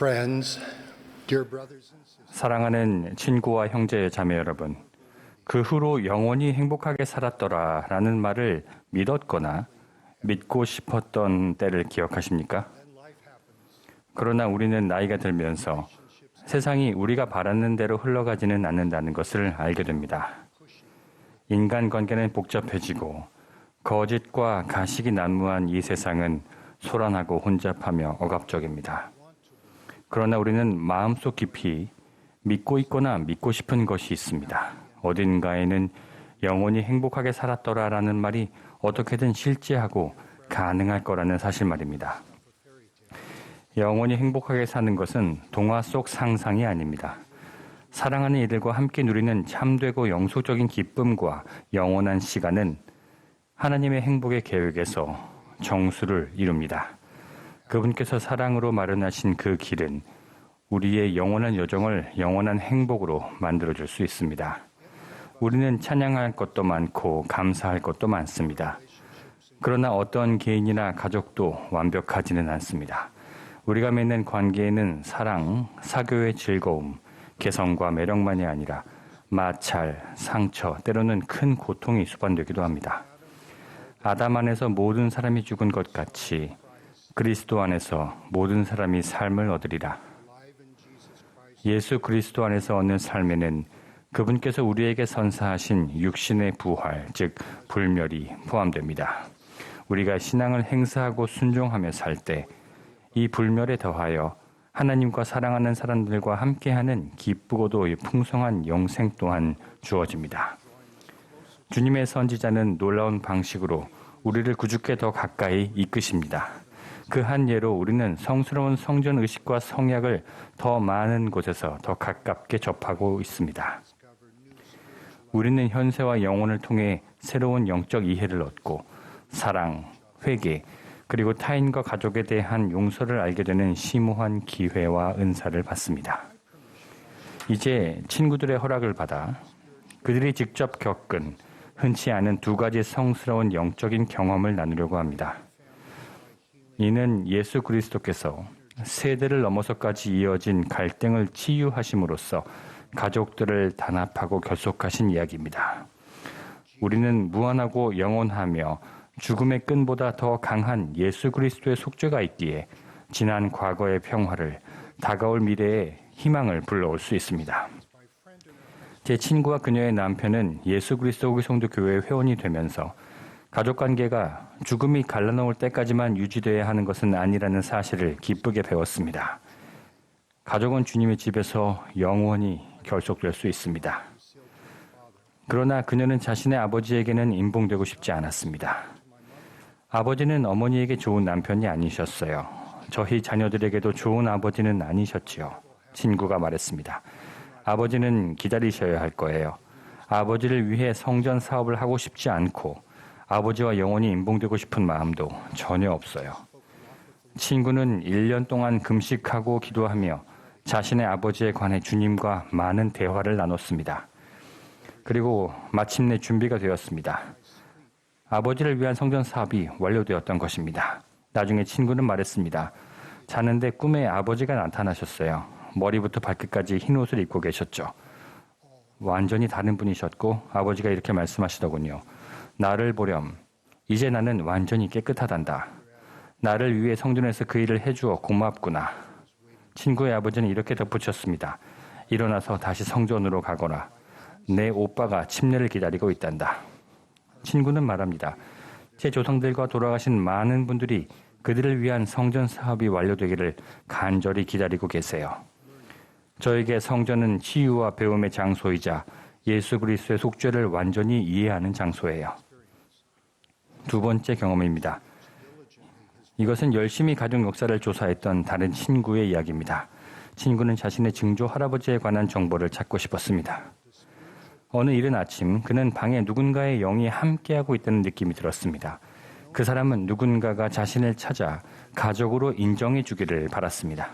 Friends, dear brothers and sisters, 사랑하는 친구와 형제 자매 여러분, 그 후로 영원히 행복하게 살았더라 라는 말을 믿었거나 믿고 싶었던 때를 기억하십니까? then life happens. 그러나 우리는 나이가 들면서 세상이 우리가 바라는 대로 흘러가지는 않는다는 것을 알게 됩니다. 인간관계는 복잡해지고 거짓과 가식이 난무한 이 세상은 소란하고 혼잡하며 억압적입니다. 그러나 우리는 마음속 깊이 믿고 있거나 믿고 싶은 것이 있습니다. 어딘가에는 영원히 행복하게 살았더라라는 말이 어떻게든 실제하고 가능할 거라는 사실 말입니다. 영원히 행복하게 사는 것은 동화 속 상상이 아닙니다. 사랑하는 이들과 함께 누리는 참되고 영속적인 기쁨과 영원한 시간은 하나님의 행복의 계획에서 정수를 이룹니다. 그분께서 사랑으로 마련하신 그 길은 우리의 영원한 여정을 영원한 행복으로 만들어줄 수 있습니다. 우리는 찬양할 것도 많고 감사할 것도 많습니다. 그러나 어떤 개인이나 가족도 완벽하지는 않습니다. 우리가 맺는 관계에는 사랑, 사교의 즐거움, 개성과 매력만이 아니라 마찰, 상처, 때로는 큰 고통이 수반되기도 합니다. 아담 안에서 모든 사람이 죽은 것 같이 그리스도 안에서 모든 사람이 삶을 얻으리라. 예수 그리스도 안에서 얻는 삶에는 그분께서 우리에게 선사하신 육신의 부활, 즉 불멸이 포함됩니다. 우리가 신앙을 행사하고 순종하며 살 때 이 불멸에 더하여 하나님과 사랑하는 사람들과 함께하는 기쁘고도 풍성한 영생 또한 주어집니다. 주님의 선지자는 놀라운 방식으로 우리를 구주께 더 가까이 이끄십니다. 그 한 예로 우리는 성스러운 성전 의식과 성약을 더 많은 곳에서 더 가깝게 접하고 있습니다. 우리는 현세와 영혼을 통해 새로운 영적 이해를 얻고 사랑, 회개, 그리고 타인과 가족에 대한 용서를 알게 되는 심오한 기회와 은사를 받습니다. 이제 친구들의 허락을 받아 그들이 직접 겪은 흔치 않은 두 가지 성스러운 영적인 경험을 나누려고 합니다. 이는 예수 그리스도께서 세대를 넘어서까지 이어진 갈등을 치유하심으로써 가족들을 단합하고 결속하신 이야기입니다. 우리는 무한하고 영원하며 죽음의 끈보다 더 강한 예수 그리스도의 속죄가 있기에 지난 과거의 평화를, 다가올 미래의 희망을 불러올 수 있습니다. 제 친구와 그녀의 남편은 예수 그리스도 후기 성도 교회의 회원이 되면서 가족관계가 죽음이 갈라놓을 때까지만 유지되어야 하는 것은 아니라는 사실을 기쁘게 배웠습니다. 가족은 주님의 집에서 영원히 결속될 수 있습니다. 그러나 그녀는 자신의 아버지에게는 임봉되고 싶지 않았습니다. 아버지는 어머니에게 좋은 남편이 아니셨어요. 저희 자녀들에게도 좋은 아버지는 아니셨지요. 친구가 말했습니다. 아버지는 기다리셔야 할 거예요. 아버지를 위해 성전 사업을 하고 싶지 않고 아버지와 영원히 임봉되고 싶은 마음도 전혀 없어요. 친구는 1년 동안 금식하고 기도하며 자신의 아버지에 관해 주님과 많은 대화를 나눴습니다. 그리고 마침내 준비가 되었습니다. 아버지를 위한 성전 사업이 완료되었던 것입니다. 나중에 친구는 말했습니다. 자는데 꿈에 아버지가 나타나셨어요. 머리부터 발끝까지 흰 옷을 입고 계셨죠. 완전히 다른 분이셨고 아버지가 이렇게 말씀하시더군요. 나를 보렴. 이제 나는 완전히 깨끗하단다. 나를 위해 성전에서 그 일을 해주어 고맙구나. 친구의 아버지는 이렇게 덧붙였습니다. 일어나서 다시 성전으로 가거라. 내 오빠가 침례를 기다리고 있단다. 친구는 말합니다. 제 조상들과 돌아가신 많은 분들이 그들을 위한 성전 사업이 완료되기를 간절히 기다리고 계세요. 저에게 성전은 치유와 배움의 장소이자 예수 그리스도의 속죄를 완전히 이해하는 장소예요. 두 번째 경험입니다. 이것은 열심히 가족 역사를 조사했던 다른 친구의 이야기입니다. 친구는 자신의 증조 할아버지에 관한 정보를 찾고 싶었습니다. 어느 이른 아침 그는 방에 누군가의 영이 함께하고 있다는 느낌이 들었습니다. 그 사람은 누군가가 자신을 찾아 가족으로 인정해 주기를 바랐습니다.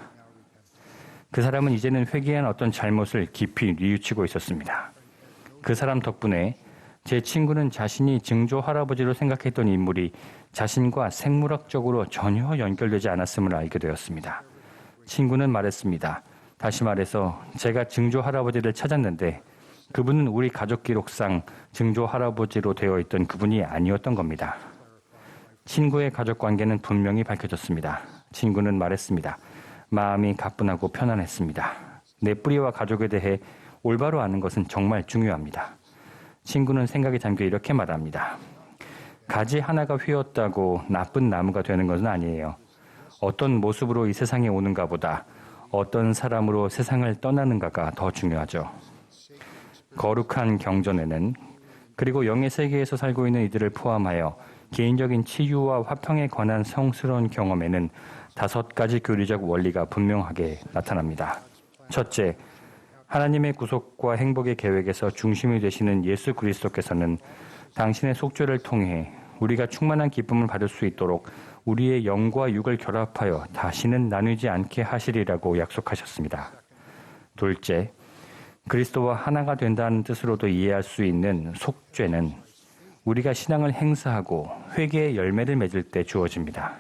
그 사람은 이제는 회개한 어떤 잘못을 깊이 뉘우치고 있었습니다. 그 사람 덕분에 제 친구는 자신이 증조 할아버지로 생각했던 인물이 자신과 생물학적으로 전혀 연결되지 않았음을 알게 되었습니다. 친구는 말했습니다. 다시 말해서 제가 증조 할아버지를 찾았는데 그분은 우리 가족 기록상 증조 할아버지로 되어 있던 그분이 아니었던 겁니다. 친구의 가족 관계는 분명히 밝혀졌습니다. 친구는 말했습니다. 마음이 가뿐하고 편안했습니다. 내 뿌리와 가족에 대해 올바로 아는 것은 정말 중요합니다. 친구는 생각에 잠겨 이렇게 말합니다. 가지 하나가 휘었다고 나쁜 나무가 되는 것은 아니에요. 어떤 모습으로 이 세상에 오는가 보다 어떤 사람으로 세상을 떠나는가가 더 중요하죠. 거룩한 경전에는 그리고 영의 세계에서 살고 있는 이들을 포함하여 개인적인 치유와 화평에 관한 성스러운 경험에는 5가지 교리적 원리가 분명하게 나타납니다. 첫째, 하나님의 구속과 행복의 계획에서 중심이 되시는 예수 그리스도께서는 당신의 속죄를 통해 우리가 충만한 기쁨을 받을 수 있도록 우리의 영과 육을 결합하여 다시는 나누지 않게 하시리라고 약속하셨습니다. 둘째, 그리스도와 하나가 된다는 뜻으로도 이해할 수 있는 속죄는 우리가 신앙을 행사하고 회개의 열매를 맺을 때 주어집니다.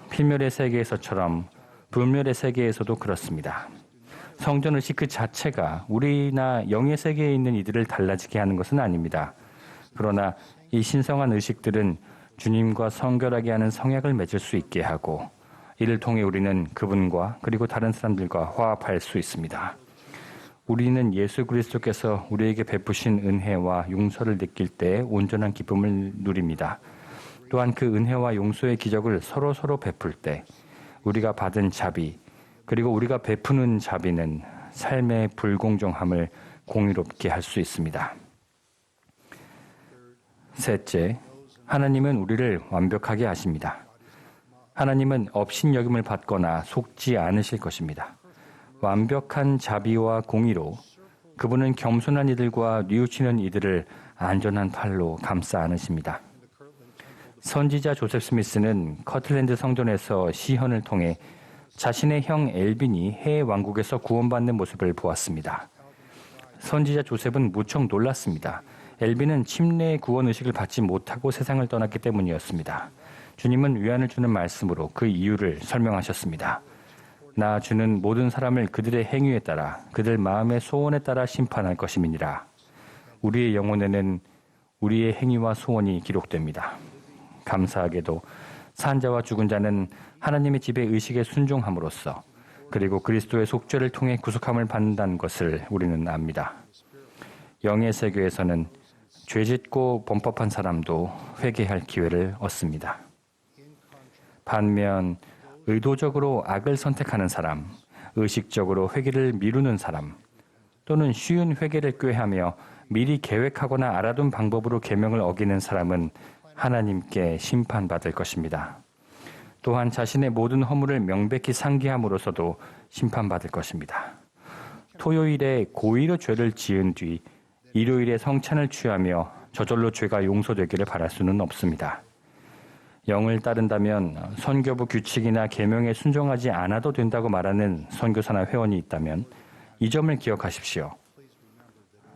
필멸의 세계에서처럼 불멸의 세계에서도 그렇습니다. 성전의식 그 자체가 우리나 영의 세계에 있는 이들을 달라지게 하는 것은 아닙니다. 그러나 이 신성한 의식들은 주님과 성결하게 하는 성약을 맺을 수 있게 하고 이를 통해 우리는 그분과 그리고 다른 사람들과 화합할 수 있습니다. 우리는 예수 그리스도께서 우리에게 베푸신 은혜와 용서를 느낄 때 온전한 기쁨을 누립니다. 또한 그 은혜와 용서의 기적을 서로 베풀 때 우리가 받은 자비 그리고 우리가 베푸는 자비는 삶의 불공정함을 공의롭게 할 수 있습니다. 셋째, 하나님은 우리를 완벽하게 아십니다. 하나님은 업신여김을 받거나 속지 않으실 것입니다. 완벽한 자비와 공의로 그분은 겸손한 이들과 뉘우치는 이들을 안전한 팔로 감싸 안으십니다. 선지자 조셉 스미스는 커틀랜드 성전에서 시현을 통해 자신의 형 엘빈이 해 왕국에서 구원받는 모습을 보았습니다. 선지자 조셉은 무척 놀랐습니다. 엘빈은 침례의 구원 의식을 받지 못하고 세상을 떠났기 때문이었습니다. 주님은 위안을 주는 말씀으로 그 이유를 설명하셨습니다. 나 주는 모든 사람을 그들의 행위에 따라 그들 마음의 소원에 따라 심판할 것임이니라. 우리의 영혼에는 우리의 행위와 소원이 기록됩니다. 감사하게도 산자와 죽은 자는 하나님의 집의 의식에 순종함으로써 그리고 그리스도의 속죄를 통해 구속함을 받는다는 것을 우리는 압니다. 영의 세계에서는 죄짓고 범법한 사람도 회개할 기회를 얻습니다. 반면 의도적으로 악을 선택하는 사람, 의식적으로 회개를 미루는 사람, 또는 쉬운 회개를 꾀하며 미리 계획하거나 알아둔 방법으로 계명을 어기는 사람은 하나님께 심판받을 것입니다. 또한 자신의 모든 허물을 명백히 상기함으로써도 심판받을 것입니다. 토요일에 고의로 죄를 지은 뒤 일요일에 성찬을 취하며 저절로 죄가 용서되기를 바랄 수는 없습니다. 영을 따른다면 선교부 규칙이나 계명에 순종하지 않아도 된다고 말하는 선교사나 회원이 있다면 이 점을 기억하십시오.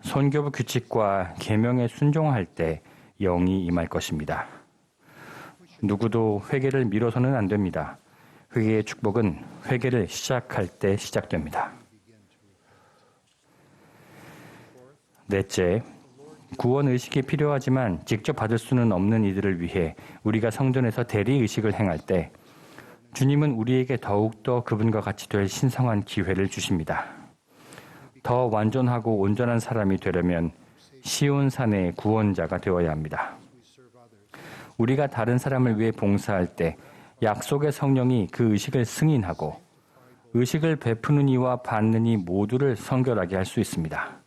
선교부 규칙과 계명에 순종할 때 영이 임할 것입니다. 누구도 회개를 미뤄서는 안 됩니다. 회개의 축복은 회개를 시작할 때 시작됩니다. 넷째, 구원 의식이 필요하지만 직접 받을 수는 없는 이들을 위해 우리가 성전에서 대리 의식을 행할 때 주님은 우리에게 더욱더 그분과 같이 될 신성한 기회를 주십니다. 더 완전하고 온전한 사람이 되려면 시온산의 구원자가 되어야 합니다. 우리가 다른 사람을 위해 봉사할 때 약속의 성령이 그 의식을 승인하고 의식을 베푸는 이와 받는 이 모두를 성결하게 할 수 있습니다.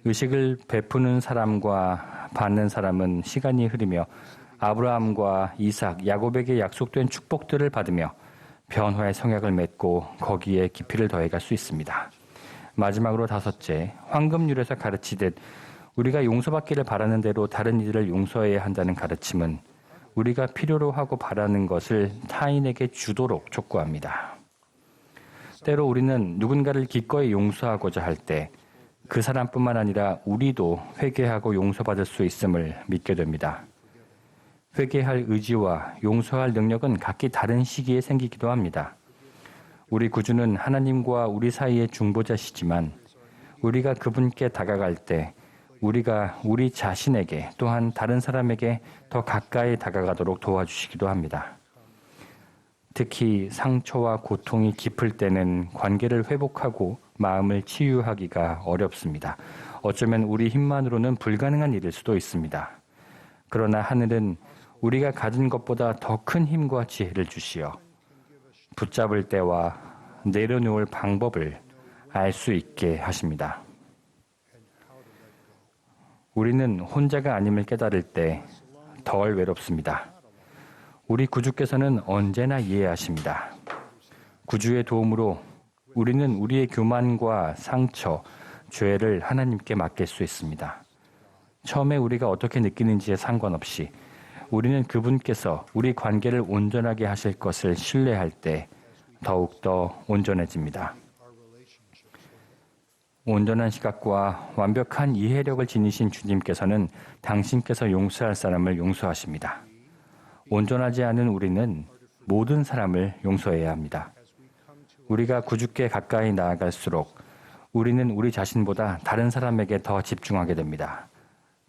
의식을 베푸는 사람과 받는 사람은 시간이 흐르며 아브라함과 이삭, 야곱에게 약속된 축복들을 받으며 변화의 성약을 맺고 거기에 깊이를 더해갈 수 있습니다. 마지막으로 다섯째, 황금률에서 가르치듯 우리가 용서받기를 바라는 대로 다른 이들을 용서해야 한다는 가르침은 우리가 필요로 하고 바라는 것을 타인에게 주도록 촉구합니다. 때로 우리는 누군가를 기꺼이 용서하고자 할 때 그 사람뿐만 아니라 우리도 회개하고 용서받을 수 있음을 믿게 됩니다. 회개할 의지와 용서할 능력은 각기 다른 시기에 생기기도 합니다. 우리 구주는 하나님과 우리 사이의 중보자시지만 우리가 그분께 다가갈 때 우리가 우리 자신에게 또한 다른 사람에게 더 가까이 다가가도록 도와주시기도 합니다. 특히 상처와 고통이 깊을 때는 관계를 회복하고 마음을 치유하기가 어렵습니다. 어쩌면 우리 힘만으로는 불가능한 일일 수도 있습니다. 그러나 하늘은 우리가 가진 것보다 더 큰 힘과 지혜를 주시어 붙잡을 때와 내려놓을 방법을 알 수 있게 하십니다. 우리는 혼자가 아님을 깨달을 때 덜 외롭습니다. 우리 구주께서는 언제나 이해하십니다. 구주의 도움으로 우리는 우리의 교만과 상처, 죄를 하나님께 맡길 수 있습니다. 처음에 우리가 어떻게 느끼는지에 상관없이 우리는 그분께서 우리 관계를 온전하게 하실 것을 신뢰할 때 더욱더 온전해집니다. 온전한 시각과 완벽한 이해력을 지니신 주님께서는 당신께서 용서할 사람을 용서하십니다. 온전하지 않은 우리는 모든 사람을 용서해야 합니다. 우리가 구주께 가까이 나아갈수록 우리는 우리 자신보다 다른 사람에게 더 집중하게 됩니다.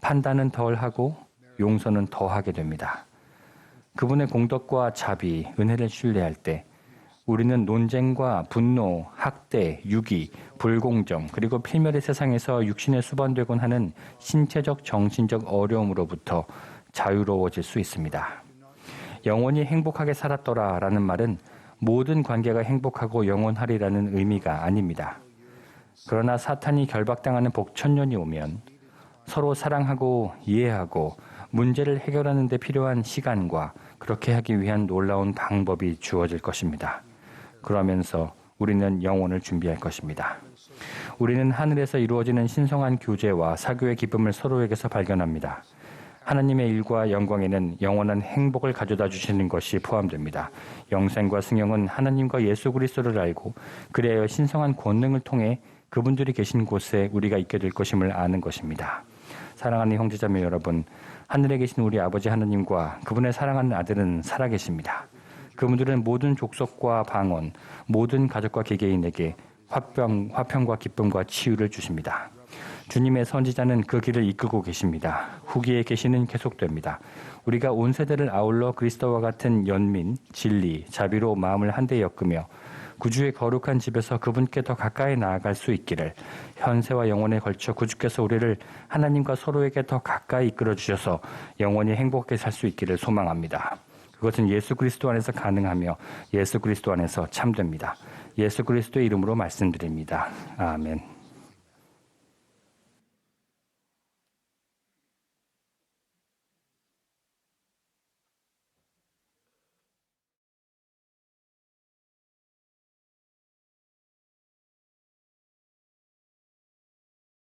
판단은 덜 하고 용서는 더 하게 됩니다. 그분의 공덕과 자비, 은혜를 신뢰할 때 우리는 논쟁과 분노, 학대, 유기, 불공정, 그리고 필멸의 세상에서 육신에 수반되곤 하는 신체적, 정신적 어려움으로부터 자유로워질 수 있습니다. 영원히 행복하게 살았더라라는 말은 모든 관계가 행복하고 영원하리라는 의미가 아닙니다. 그러나 사탄이 결박당하는 복천년이 오면 서로 사랑하고 이해하고 문제를 해결하는 데 필요한 시간과 그렇게 하기 위한 놀라운 방법이 주어질 것입니다. 그러면서 우리는 영혼을 준비할 것입니다. 우리는 하늘에서 이루어지는 신성한 교제와 사교의 기쁨을 서로에게서 발견합니다. 하나님의 일과 영광에는 영원한 행복을 가져다 주시는 것이 포함됩니다. 영생과 승영은 하나님과 예수 그리스도를 알고 그래야 신성한 권능을 통해 그분들이 계신 곳에 우리가 있게 될 것임을 아는 것입니다. 사랑하는 형제자매 여러분, 하늘에 계신 우리 아버지 하나님과 그분의 사랑하는 아들은 살아계십니다. 그분들은 모든 족속과 방언, 모든 가족과 개개인에게 화평과 기쁨과 치유를 주십니다. 주님의 선지자는 그 길을 이끌고 계십니다. 후기에 계시는 계속됩니다. 우리가 온 세대를 아울러 그리스도와 같은 연민, 진리, 자비로 마음을 한데 엮으며 구주의 거룩한 집에서 그분께 더 가까이 나아갈 수 있기를, 현세와 영원에 걸쳐 구주께서 우리를 하나님과 서로에게 더 가까이 이끌어 주셔서 영원히 행복하게 살 수 있기를 소망합니다. 그것은 예수 그리스도 안에서 가능하며 예수 그리스도 안에서 참됩니다. 예수 그리스도의 이름으로 말씀드립니다. 아멘.